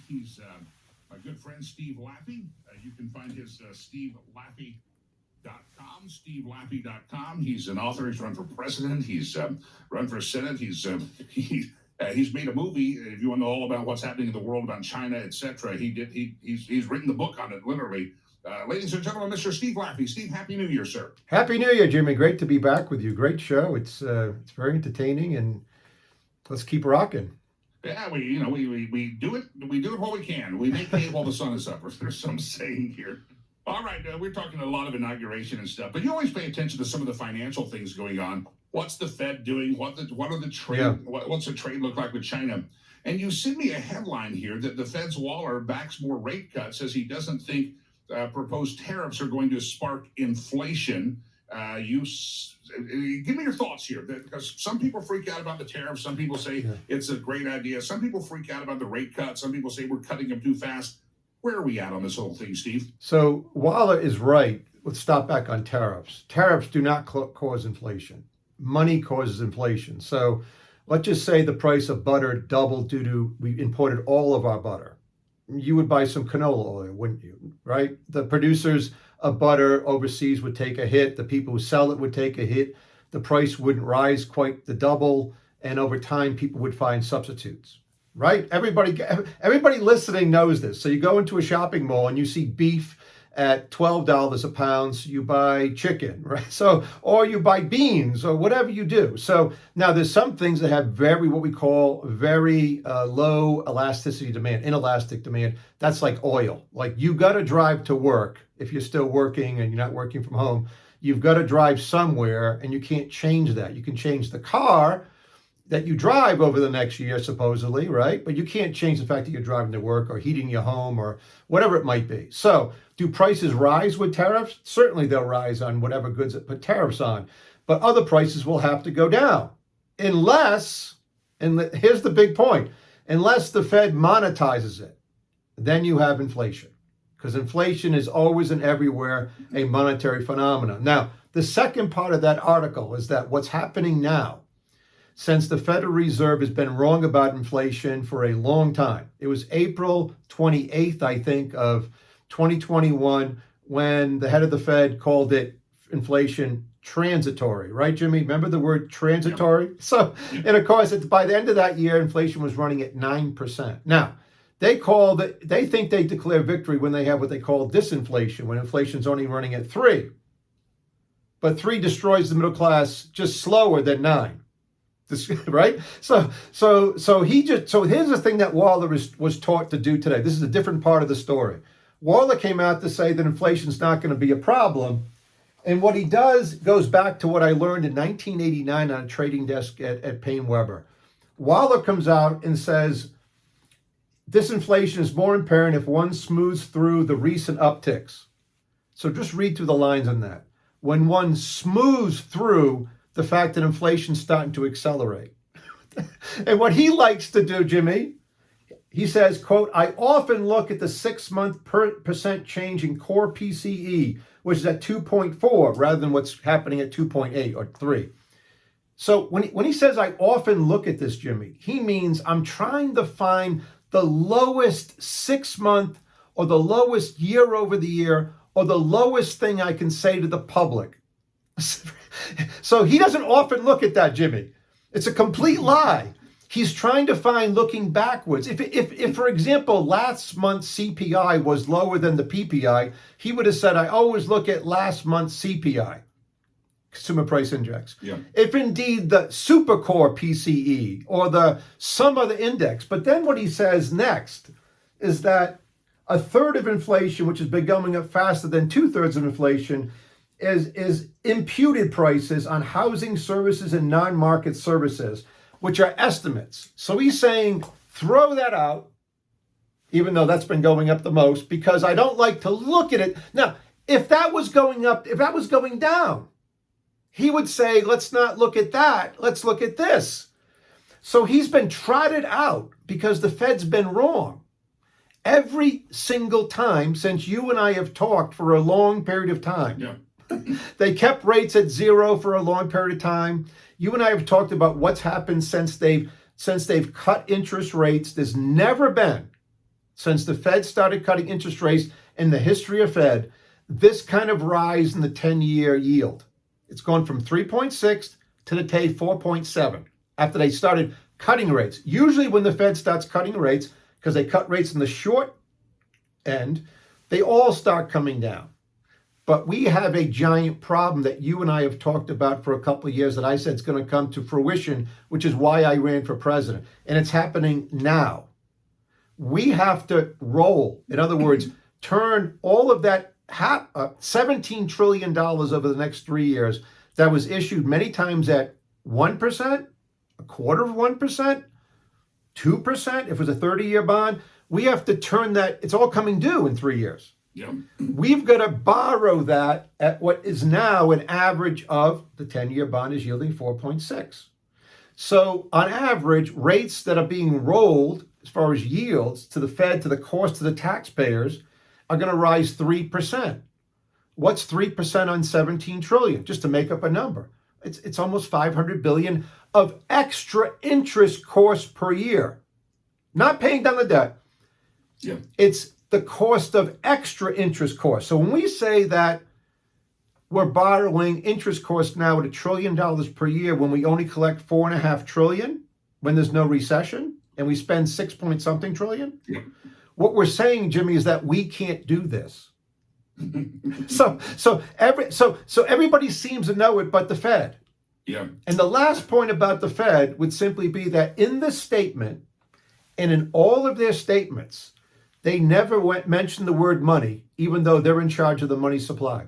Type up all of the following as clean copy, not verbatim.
He's my good friend Steve Laffey. You can find his SteveLaffey.com, SteveLaffey.com. He's an author. He's run for president. He's run for Senate. He's made a movie. If you want to know all about what's happening in the world about China, etc., he's written the book on it, literally. Ladies and gentlemen, Mr. Steve Laffey. Steve, Happy New Year, sir. Happy New Year, Jimmy. Great to be back with you. Great show. It's very entertaining, and let's keep rocking. Yeah, we do it. We do it while we can. We make hay while the sun is up. There's some saying here. All right, we're talking a lot of inauguration and stuff, but you always pay attention to some of the financial things going on. What's the Fed doing? What are the trade? Yeah. What's the trade look like with China? And you send me a headline here that the Fed's Waller backs more rate cuts, says he doesn't think proposed tariffs are going to spark inflation. Give me your thoughts here, because some people freak out about the tariffs. Some people say it's a great idea. Some people freak out about the rate cut. Some people say we're cutting them too fast. Where are we at on this whole thing, Steve? So Waller is right. Let's stop back on tariffs. Tariffs do not cause inflation. Money causes inflation. So let's just say the price of butter doubled due to we imported all of our butter. You would buy some canola oil, wouldn't you? Right? The producers of butter overseas would take a hit. The people who sell it would take a hit. The price wouldn't rise quite the double. And over time, people would find substitutes. Right? Everybody listening knows this. So you go into a shopping mall and you see beef at $12 a pound, so you buy chicken, right? So, or you buy beans or whatever you do. So now there's some things that have what we call very low elasticity demand, inelastic demand. That's like oil. Like you got to drive to work. If you're still working and you're not working from home, you've got to drive somewhere and you can't change that. You can change the car that you drive over the next year, supposedly, right? But you can't change the fact that you're driving to work or heating your home or whatever it might be. So do prices rise with tariffs? Certainly they'll rise on whatever goods that put tariffs on. But other prices will have to go down. Unless, and here's the big point, unless the Fed monetizes it, then you have inflation. Because inflation is always and everywhere a monetary phenomenon. Now, the second part of that article is that what's happening now, since the Federal Reserve has been wrong about inflation for a long time. It was April 28th, I think, of 2021, when the head of the Fed called it inflation transitory, right, Jimmy? Remember the word transitory? Yeah. So, and of course, by the end of that year, inflation was running at 9%. Now, they think they declare victory when they have what they call disinflation, when inflation's only running at 3. But 3 destroys the middle class just slower than 9. Right? So here's the thing that Waller was taught to do today. This is a different part of the story. Waller came out to say that inflation's not going to be a problem. And what he does goes back to what I learned in 1989 on a trading desk at Payne Weber. Waller comes out and says, disinflation is more apparent if one smooths through the recent upticks. So just read through the lines on that. When one smooths through the fact that inflation's starting to accelerate. And what he likes to do, Jimmy, he says, quote, I often look at the 6-month percent change in core PCE, which is at 2.4 rather than what's happening at 2.8 or 3. So when he says I often look at this, Jimmy, he means I'm trying to find the lowest 6-month or the lowest year over the year or the lowest thing I can say to the public. So he doesn't often look at that, Jimmy. It's a complete lie. He's trying to find looking backwards. If for example, last month's CPI was lower than the PPI, he would have said, I always look at last month's CPI, Consumer Price Index. Yeah. If indeed the supercore PCE or some other index. But then what he says next is that a third of inflation, which has been going up faster than 2/3 of inflation, is imputed prices on housing services and non-market services, which are estimates. So he's saying, throw that out, even though that's been going up the most, because I don't like to look at it. Now, if that was going up, if that was going down, he would say, let's not look at that. Let's look at this. So he's been trotted out because the Fed's been wrong. Every single time since you and I have talked for a long period of time. Yeah. They kept rates at 0 for a long period of time. You and I have talked about what's happened since they've cut interest rates. There's never been since the Fed started cutting interest rates in the history of Fed, this kind of rise in the 10-year yield. It's gone from 3.6 to today 4.7 after they started cutting rates. Usually when the Fed starts cutting rates, because they cut rates in the short end, they all start coming down. But we have a giant problem that you and I have talked about for a couple of years that I said is going to come to fruition, which is why I ran for president. And it's happening now. We have to roll. In other words, turn all of that $17 trillion over the next 3 years that was issued many times at 1%, a quarter of 1%, 2%, if it was a 30-year bond. We have to turn that. It's all coming due in 3 years. Yeah. We've got to borrow that at what is now an average of the 10-year bond is yielding 4.6. So on average, rates that are being rolled as far as yields to the Fed, to the cost to the taxpayers, are going to rise 3%. What's 3% on 17 trillion? Just to make up a number. It's almost 500 billion of extra interest costs per year. Not paying down the debt. Yeah. It's the cost of extra interest costs. So when we say that we're borrowing interest costs now at $1 trillion per year when we only collect $4.5 trillion when there's no recession and we spend 6 point something trillion, Yeah. what we're saying, Jimmy, is that we can't do this. So everybody seems to know it but the Fed. Yeah. And the last point about the Fed would simply be that in this statement and in all of their statements, they never mentioned the word money, even though they're in charge of the money supply.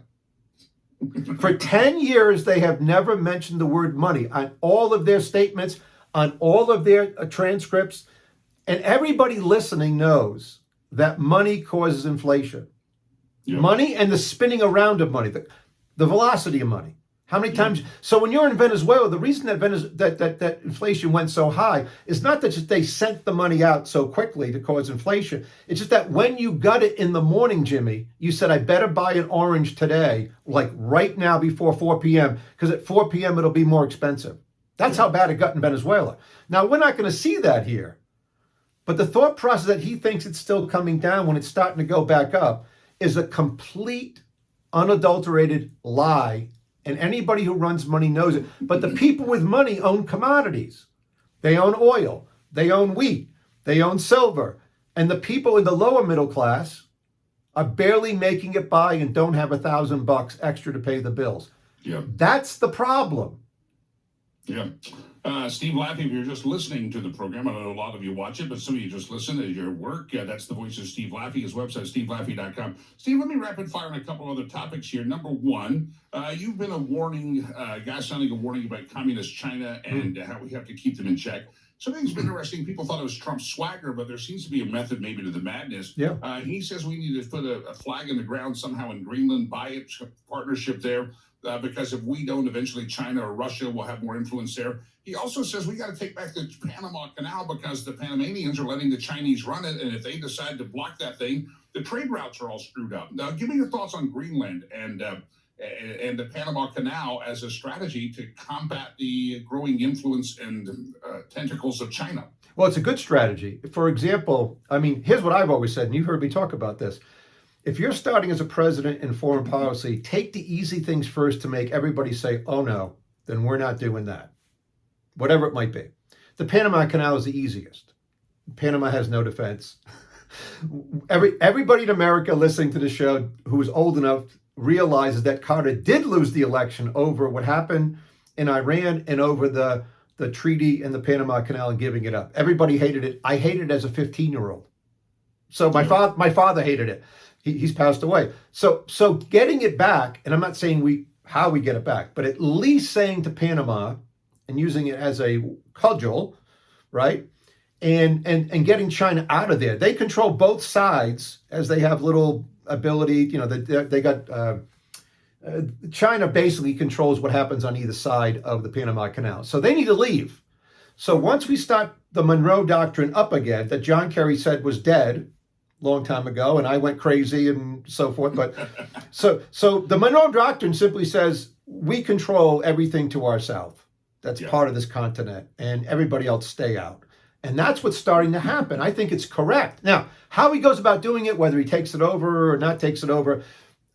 For 10 years, they have never mentioned the word money on all of their statements, on all of their transcripts. And everybody listening knows that money causes inflation. Yeah. Money and the spinning around of money, the velocity of money. How many times? So when you're in Venezuela, the reason that inflation went so high is not that just they sent the money out so quickly to cause inflation. It's just that when you got it in the morning, Jimmy, you said, I better buy an orange today, like right now before 4 p.m., because at 4 p.m. it'll be more expensive. That's how bad it got in Venezuela. Now, we're not going to see that here. But the thought process that he thinks it's still coming down when it's starting to go back up is a complete, unadulterated lie. And anybody who runs money knows it. But the people with money own commodities. They own oil. They own wheat. They own silver. And the people in the lower middle class are barely making it by and don't have $1,000 extra to pay the bills. Yeah. That's the problem. Yeah. Steve Laffey, if you're just listening to the program, I know a lot of you watch it, but some of you just listen as your work. That's the voice of Steve Laffey. His website, stevelaffey.com. Steve, let me rapid fire on a couple other topics here. Number one, you've been a warning, guy sounding a warning about communist China and how we have to keep them in check. Something's been interesting. People thought it was Trump's swagger, but there seems to be a method maybe to the madness. Yeah. He says we need to put a flag in the ground somehow in Greenland, buy a partnership there. Because if we don't, eventually China or Russia will have more influence there. He also says we got to take back the Panama Canal because the Panamanians are letting the Chinese run it. And if they decide to block that thing, the trade routes are all screwed up. Now, give me your thoughts on Greenland and the Panama Canal as a strategy to combat the growing influence and tentacles of China. Well, it's a good strategy. For example, I mean, here's what I've always said, and you've heard me talk about this. If you're starting as a president in foreign policy, take the easy things first to make everybody say, oh no, then we're not doing that. Whatever it might be. The Panama Canal is the easiest. Panama has no defense. Everybody in America listening to the show who is old enough realizes that Carter did lose the election over what happened in Iran and over the treaty in the Panama Canal and giving it up. Everybody hated it. I hated it as a 15-year-old. So my father hated it. He's passed away. So getting it back, and I'm not saying how we get it back, but at least saying to Panama and using it as a cudgel, right? And getting China out of there. They control both sides as they have little ability. You know, they got China basically controls what happens on either side of the Panama Canal. So they need to leave. So once we start the Monroe Doctrine up again, that John Kerry said was dead long time ago, and I went crazy and so forth. But so the Monroe Doctrine simply says we control everything to our south. That's part of this continent, and everybody else stay out. And that's what's starting to happen. I think it's correct. Now, how he goes about doing it, whether he takes it over or not takes it over,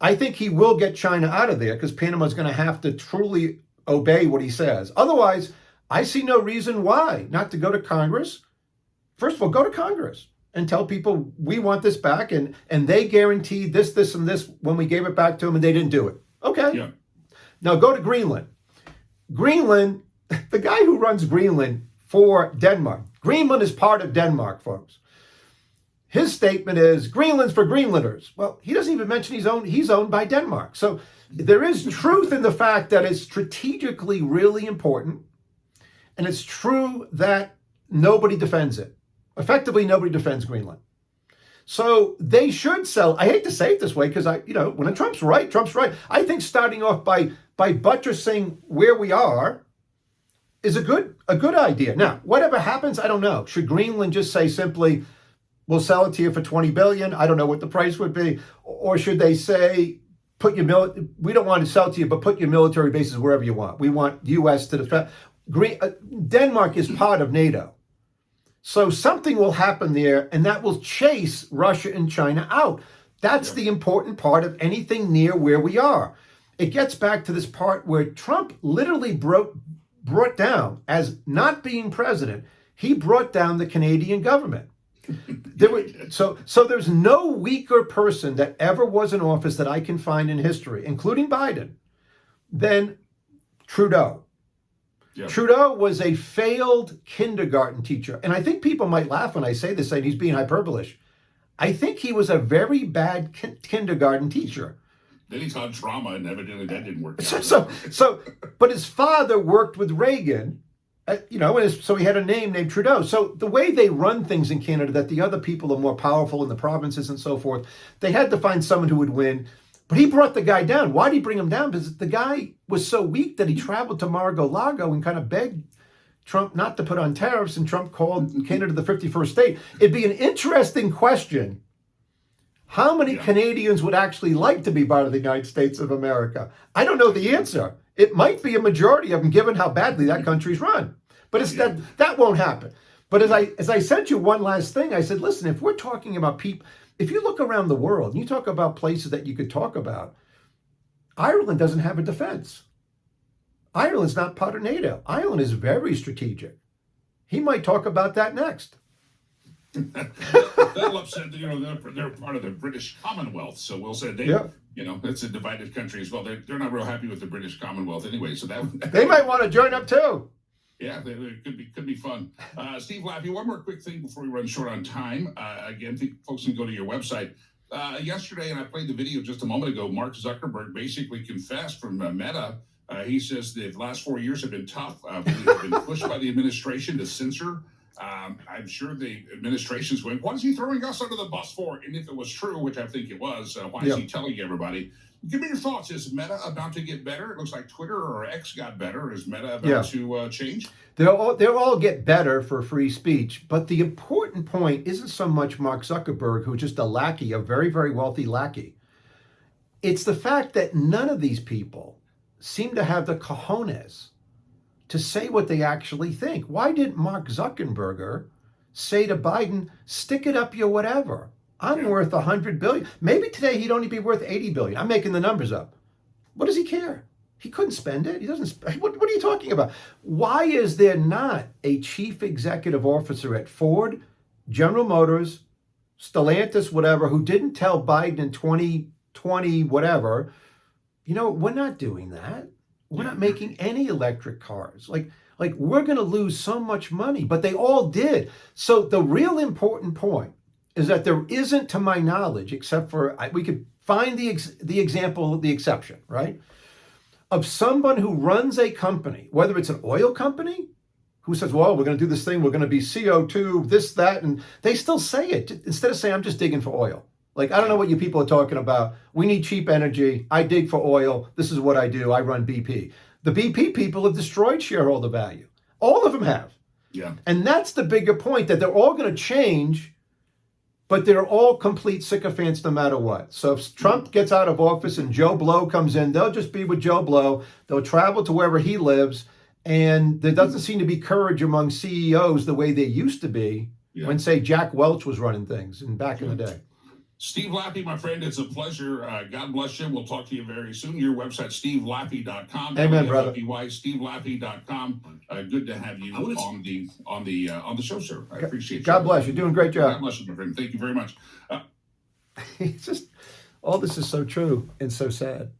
I think he will get China out of there because Panama's going to have to truly obey what he says. Otherwise, I see no reason why not to go to Congress. First of all, go to Congress and tell people we want this back, and they guaranteed this, this, and this when we gave it back to them, and they didn't do it. Okay. Yeah. Now go to Greenland. Greenland, the guy who runs Greenland for Denmark. Greenland is part of Denmark, folks. His statement is Greenland's for Greenlanders. Well, he doesn't even mention he's owned by Denmark. So there is truth in the fact that it's strategically really important. And it's true that nobody defends it. Effectively, nobody defends Greenland. So they should sell. I hate to say it this way because when Trump's right, Trump's right. I think starting off by buttressing where we are is a good idea. Now, whatever happens, I don't know. Should Greenland just say simply, we'll sell it to you for $20 billion? I don't know what the price would be. Or should they say, we don't want to sell to you, but put your military bases wherever you want. We want U.S. to defend. Denmark is part of NATO. So something will happen there, and that will chase Russia and China out. That's the important part of anything near where we are. It gets back to this part where Trump literally brought down, as not being president, he brought down the Canadian government. So there's no weaker person that ever was in office that I can find in history, including Biden, than Trudeau. Yeah. Trudeau was a failed kindergarten teacher. And I think people might laugh when I say this, saying he's being hyperbolish. I think he was a very bad kindergarten teacher. Then he taught drama, and evidently that didn't work out. But his father worked with Reagan, so he had a name named Trudeau. So the way they run things in Canada, that the other people are more powerful in the provinces and so forth, they had to find someone who would win. But he brought the guy down. Why did he bring him down? Because the guy was so weak that he traveled to Mar-a-Lago and kind of begged Trump not to put on tariffs, and Trump called Canada the 51st state. It'd be an interesting question. How many Canadians would actually like to be part of the United States of America? I don't know the answer. It might be a majority of them, given how badly that country's run. But that won't happen. But as I sent you one last thing, I said, listen, if we're talking about people, if you look around the world and you talk about places that you could talk about, Ireland doesn't have a defense. Ireland's not part of NATO. Ireland is very strategic. He might talk about that next. That'll upset, they're part of the British Commonwealth. So we'll say it's a divided country as well. They're not real happy with the British Commonwealth anyway. So they might want to join up too. Yeah, it could be fun. Steve Laffey, one more quick thing before we run short on time. Again, folks can go to your website. Yesterday, and I played the video just a moment ago, Mark Zuckerberg basically confessed from Meta. He says the last 4 years have been tough. Have been pushed by the administration to censor. I'm sure the administration's going, what is he throwing us under the bus for? And if it was true, which I think it was, why is he telling everybody? Give me your thoughts. Is Meta about to get better? It looks like Twitter or X got better. Is Meta about to change? They'll all get better for free speech. But the important point isn't so much Mark Zuckerberg, who's just a lackey, a very, very wealthy lackey. It's the fact that none of these people seem to have the cojones to say what they actually think. Why didn't Mark Zuckerberg say to Biden, stick it up your whatever? I'm worth $100 billion. Maybe today he'd only be worth $80 billion. I'm making the numbers up. What does he care? He couldn't spend it. He doesn't. What are you talking about? Why is there not a chief executive officer at Ford, General Motors, Stellantis, whatever, who didn't tell Biden in 2020, whatever, we're not doing that. We're not making any electric cars. Like we're going to lose so much money, but they all did. So the real important point is that there isn't, to my knowledge, except for, we could find the example, the exception, right? Of someone who runs a company, whether it's an oil company, who says, well, we're going to do this thing, we're going to be CO2, this, that, and they still say it, instead of saying, I'm just digging for oil. Like, I don't know what you people are talking about. We need cheap energy. I dig for oil. This is what I do. I run BP. The BP people have destroyed shareholder value. All of them have. Yeah. And that's the bigger point, that they're all going to change, but they're all complete sycophants no matter what. So if Trump gets out of office and Joe Blow comes in, they'll just be with Joe Blow. They'll travel to wherever he lives. And there doesn't seem to be courage among CEOs the way they used to be when, say, Jack Welch was running things back in the day. Steve Lappy, my friend, it's a pleasure. God bless you. We'll talk to you very soon. Your website, stevelappy.com. Amen, brother. stevelappy.com. Good to have you on the show, sir. I appreciate you. God bless you. Doing a great job. God bless you, my friend. Thank you very much. It's just all this is so true and so sad.